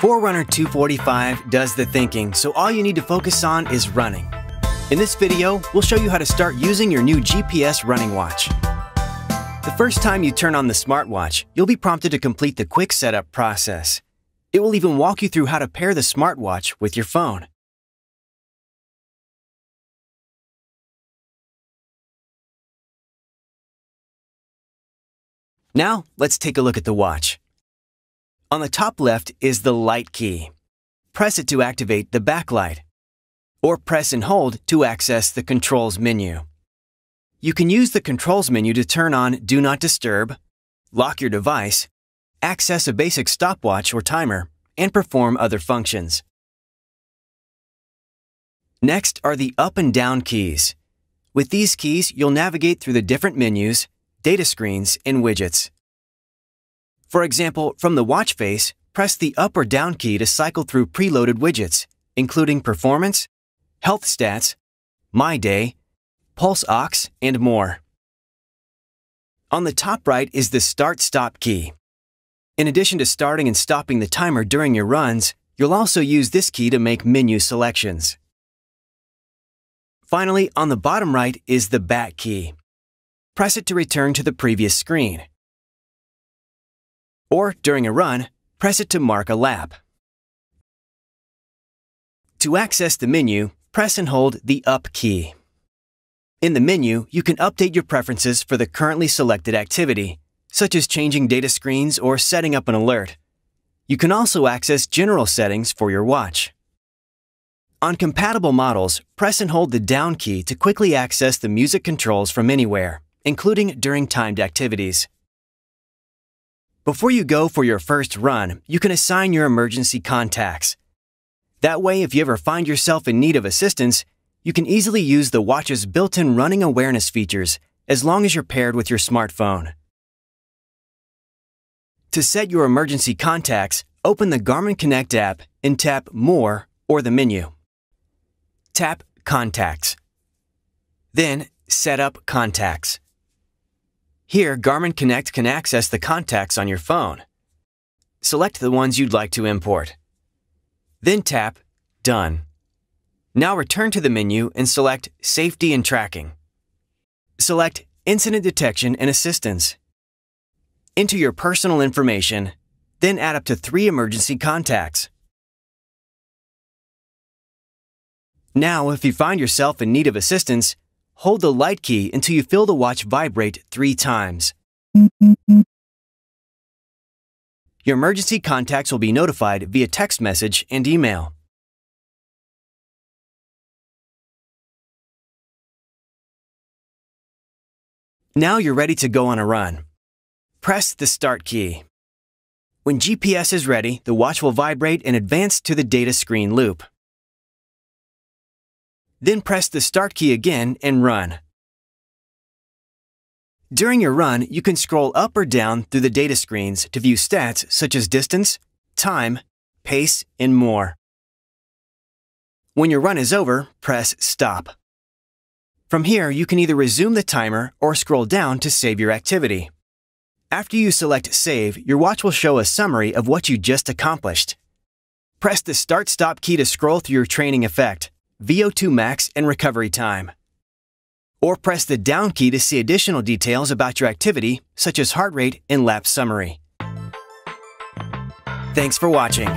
Forerunner 245 does the thinking, so all you need to focus on is running. In this video, we'll show you how to start using your new GPS running watch. The first time you turn on the smartwatch, you'll be prompted to complete the quick setup process. It will even walk you through how to pair the smartwatch with your phone. Now, let's take a look at the watch. On the top left is the light key. Press it to activate the backlight, or press and hold to access the controls menu. You can use the controls menu to turn on Do Not Disturb, lock your device, access a basic stopwatch or timer, and perform other functions. Next are the up and down keys. With these keys, you'll navigate through the different menus, data screens, and widgets. For example, from the watch face, press the up or down key to cycle through preloaded widgets, including Performance, Health Stats, My Day, Pulse Ox, and more. On the top right is the Start-Stop key. In addition to starting and stopping the timer during your runs, you'll also use this key to make menu selections. Finally, on the bottom right is the Back key. Press it to return to the previous screen. Or, during a run, press it to mark a lap. To access the menu, press and hold the Up key. In the menu, you can update your preferences for the currently selected activity, such as changing data screens or setting up an alert. You can also access general settings for your watch. On compatible models, press and hold the down key to quickly access the music controls from anywhere, including during timed activities. Before you go for your first run, you can assign your emergency contacts. That way, if you ever find yourself in need of assistance, you can easily use the watch's built-in running awareness features as long as you're paired with your smartphone. To set your emergency contacts, open the Garmin Connect app and tap More or the menu. Tap Contacts. Then, Set up Contacts. Here, Garmin Connect can access the contacts on your phone. Select the ones you'd like to import. Then tap Done. Now return to the menu and select Safety and Tracking. Select Incident Detection and Assistance. Enter your personal information, then add up to 3 emergency contacts. Now, if you find yourself in need of assistance, hold the light key until you feel the watch vibrate 3 times. Your emergency contacts will be notified via text message and email. Now you're ready to go on a run. Press the Start key. When GPS is ready, the watch will vibrate and advance to the data screen loop. Then press the Start key again and run. During your run, you can scroll up or down through the data screens to view stats such as distance, time, pace, and more. When your run is over, press Stop. From here, you can either resume the timer or scroll down to save your activity. After you select Save, your watch will show a summary of what you just accomplished. Press the Start-Stop key to scroll through your training effect, VO2 max, and recovery time. Or press the down key to see additional details about your activity, such as heart rate and lap summary. Thanks for watching.